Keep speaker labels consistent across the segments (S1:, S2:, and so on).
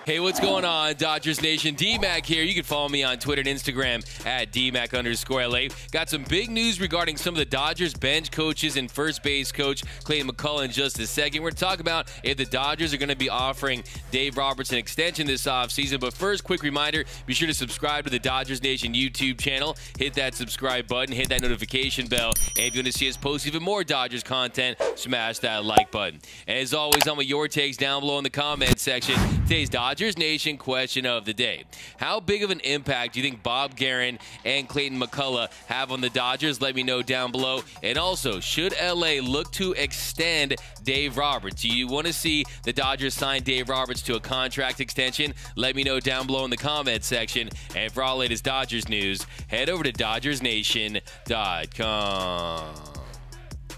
S1: Hey, what's going on, Dodgers Nation? D-Mac here. You can follow me on Twitter and Instagram at DMac_LA. Got some big news regarding some of the Dodgers bench coaches and first base coach Geren McCullough in just a second. We're going to talk about if the Dodgers are going to be offering Dave Roberts an extension this offseason. But first, quick reminder, be sure to subscribe to the Dodgers Nation YouTube channel. Hit that subscribe button, hit that notification bell. And if you want to see us post even more Dodgers content, smash that like button. And as always, I'm with your takes down below in the comment section. Today's Dodgers Nation question of the day. How big of an impact do you think Bob Geren and Geren McCullough have on the Dodgers? Let me know down below. And also, should LA look to extend Dave Roberts? Do you want to see the Dodgers sign Dave Roberts to a contract extension? Let me know down below in the comment section. And for all latest Dodgers news, head over to DodgersNation.com.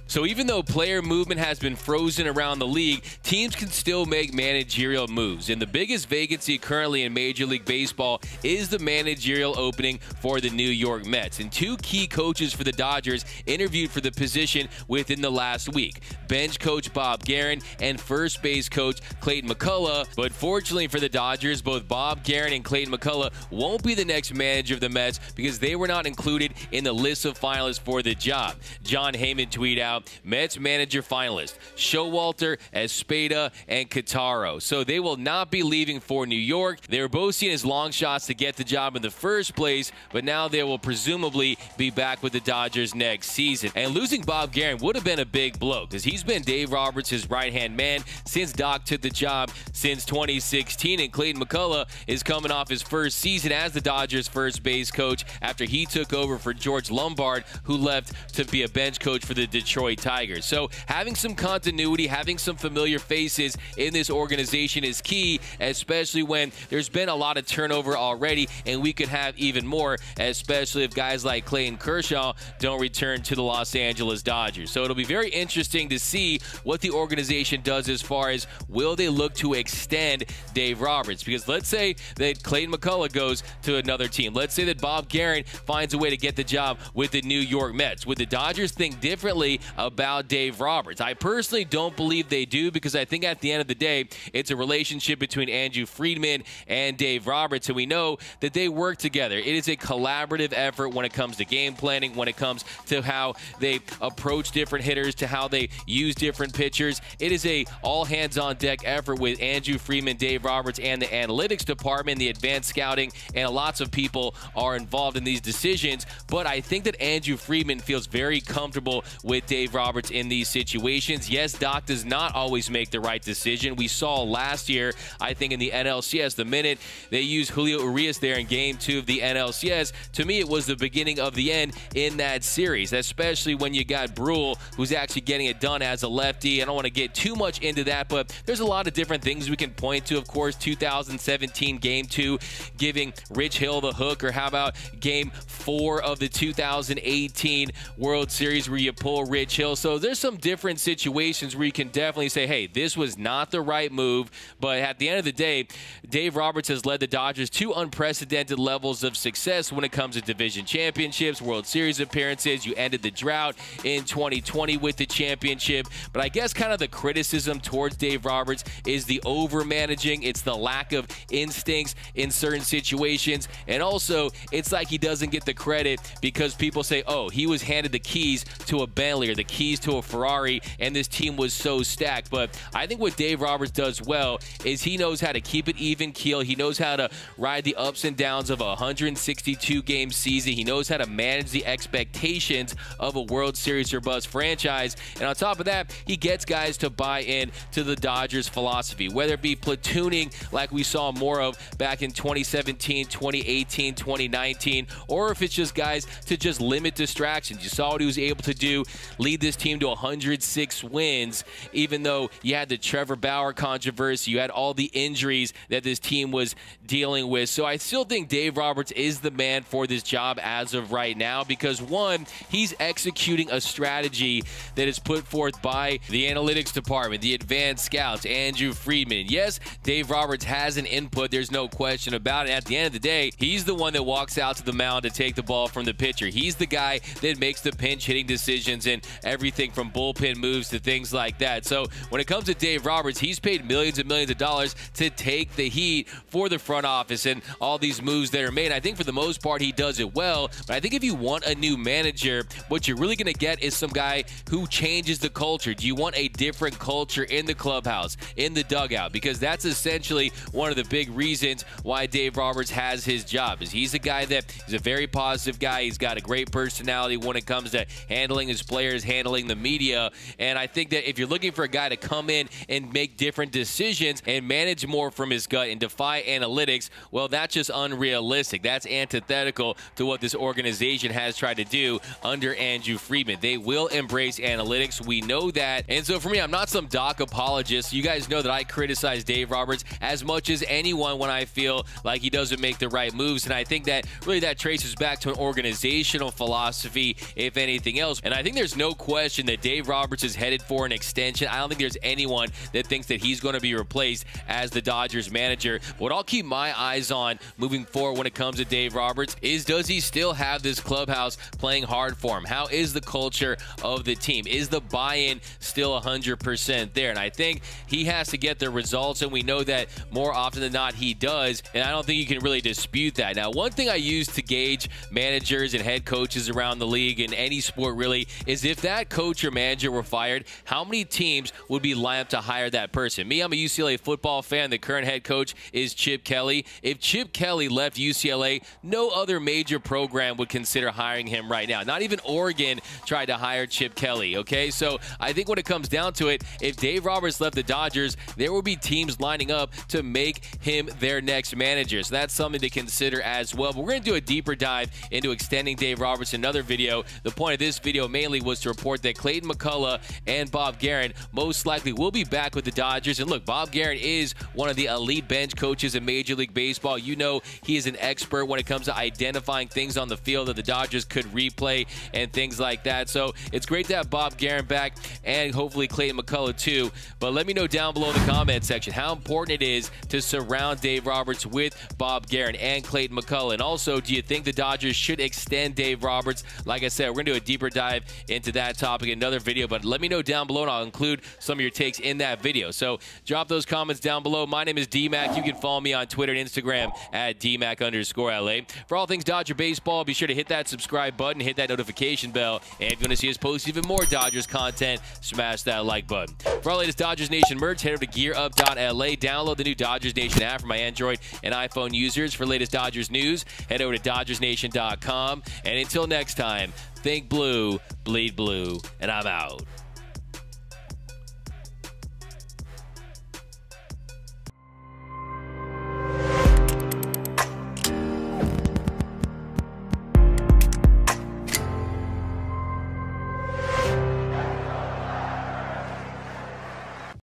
S1: So even though player movement has been frozen around the league, teams can still make managerial moves. And the biggest vacancy currently in Major League Baseball is the managerial opening for the New York Mets. And two key coaches for the Dodgers interviewed for the position within the last week. Bench coach Bob Geren and first base coach Geren McCullough. But fortunately for the Dodgers, both Bob Geren and Geren McCullough won't be the next manager of the Mets because they were not included in the list of finalists for the job. Jon Heyman tweeted out, Mets manager finalist Showalter, Espada, and Quintero. So they will not be leaving for New York. They were both seen as long shots to get the job in the first place, but now they will presumably be back with the Dodgers next season. And losing Bob Geren would have been a big blow because he's been Dave Roberts' right-hand man since Doc took the job since 2016. And Geren McCullough is coming off his first season as the Dodgers first base coach after he took over for George Lombard, who left to be a bench coach for the Detroit Tigers. So having some continuity, having some familiar faces in this organization is key, especially when there's been a lot of turnover already, and we could have even more, especially if guys like Clayton Kershaw don't return to the Los Angeles Dodgers. So it'll be very interesting to see what the organization does as far as will they look to extend Dave Roberts, because let's say that Geren McCullough goes to another team. Let's say that Bob Geren finds a way to get the job with the New York Mets. Would the Dodgers think differently about Dave Roberts? I personally don't believe they do, because I think at the end of the day, it's a relationship between Andrew Friedman and Dave Roberts, and we know that they work together. It is a collaborative effort when it comes to game planning, when it comes to how they approach different hitters, to how they use different pitchers. It is a all-hands-on-deck effort with Andrew Friedman, Dave Roberts, and the analytics department, the advanced scouting, and lots of people are involved in these decisions. But I think that Andrew Friedman feels very comfortable with Dave Roberts in these situations. Yes, Doc does not always make the right decision. We saw last year, I think in the NLCS, the minute they used Julio Urias there in Game 2 of the NLCS, to me it was the beginning of the end in that series, especially when you got Brule, who's actually getting it done as a lefty. I don't want to get too much into that, but there's a lot of different things we can point to. Of course, 2017 Game 2 giving Rich Hill the hook, or how about Game 4 of the 2018 World Series where you pull Rich Hill. So there's some different situations where you can definitely say, hey, this was not the right move. But at the end of the day, Dave Roberts has led the Dodgers to unprecedented levels of success when it comes to division championships, World Series appearances. You ended the drought in 2020 with the championship. But I guess kind of the criticism towards Dave Roberts is the over-managing. It's the lack of instincts in certain situations. And also, it's like he doesn't get the credit because people say, oh, he was handed the keys to a Bentley or the keys to a Ferrari, and this team was so stacked. But I think what Dave Roberts does well is he knows how to keep it even keel. He knows how to ride the ups and downs of a 162-game season. He knows how to manage the expectations of a World Series or bust franchise. And on top of that, he gets guys to buy in to the Dodgers philosophy, whether it be platooning like we saw more of back in 2017, 2018, 2019, or if it's just guys to just limit distractions. You saw what he was able to do, lead this team to 106 wins, even though you had the Trevor Bauer controversy, you had all the injuries that this team was dealing with. So I still think Dave Roberts is the man for this job as of right now, because one, he's executing a strategy that is put forth by the analytics department, the advanced scouts, Andrew Friedman. Yes, Dave Roberts has an input, there's no question about it. At the end of the day, he's the one that walks out to the mound to take the ball from the pitcher. He's the guy that makes the pinch hitting decisions, and everything from bullpen moves to things like that. So when it comes to Dave Roberts, he's paid millions and millions of dollars to take the heat for the front office and all these moves that are made. I think for the most part, he does it well. But I think if you want a new manager, what you're really going to get is some guy who changes the culture. Do you want a different culture in the clubhouse, in the dugout? Because that's essentially one of the big reasons why Dave Roberts has his job. Is he's a guy that is a very positive guy. He's got a great personality when it comes to handling his players, handling the media. And I think that if you're looking for a guy to come in and make different decisions and manage more from his gut and defy analytics, well, that's just unrealistic. That's antithetical to what this organization has tried to do under Andrew Friedman. They will embrace analytics. We know that. And so for me, I'm not some Doc apologist. You guys know that I criticize Dave Roberts as much as anyone when I feel like he doesn't make the right moves. And I think that really that traces back to an organizational philosophy, if anything else. And I think there's no question that Dave Roberts is headed for an extension. I don't think there's anyone that thinks that he's going to be replaced as the Dodgers manager. What I'll keep my eyes on moving forward when it comes to Dave Roberts is, does he still have this clubhouse playing hard for him? How is the culture of the team? Is the buy-in still 100% there? And I think he has to get the results, and we know that more often than not he does, and I don't think you can really dispute that. Now, one thing I use to gauge managers and head coaches around the league in any sport really is if that coach or manager were fired, how many teams would be lined up to hire that person? Me, I'm a UCLA football fan. The current head coach is Chip Kelly. If Chip Kelly left UCLA, no other major program would consider hiring him right now. Not even Oregon tried to hire Chip Kelly, okay? So I think when it comes down to it, if Dave Roberts left the Dodgers, there will be teams lining up to make him their next manager. So that's something to consider as well. But we're going to do a deeper dive into extending Dave Roberts in another video. The point of this video mainly was to report that Clayton McCullough and Bob Geren most likely will be back with the Dodgers. And look, Bob Geren is one of the elite bench coaches in Major League Baseball. You know he is an expert when it comes to identifying things on the field that the Dodgers could replay and things like that. So it's great to have Bob Geren back and hopefully Clayton McCullough too. But let me know down below in the comment section how important it is to surround Dave Roberts with Bob Geren and Clayton McCullough. And also, do you think the Dodgers should extend Dave Roberts? Like I said, we're going to do a deeper dive into that topic in another video, but let me know down below and I'll include some of your takes in that video. So drop those comments down below. My name is DMac. You can follow me on Twitter and Instagram at DMac_LA. For all things Dodger baseball, be sure to hit that subscribe button, hit that notification bell, and if you want to see us post even more Dodgers content, smash that like button. For our latest Dodgers Nation merch, head over to gearup.la. Download the new Dodgers Nation app for my Android and iPhone users. For latest Dodgers news, head over to DodgersNation.com. And until next time, think blue, bleed blue, and I'm out.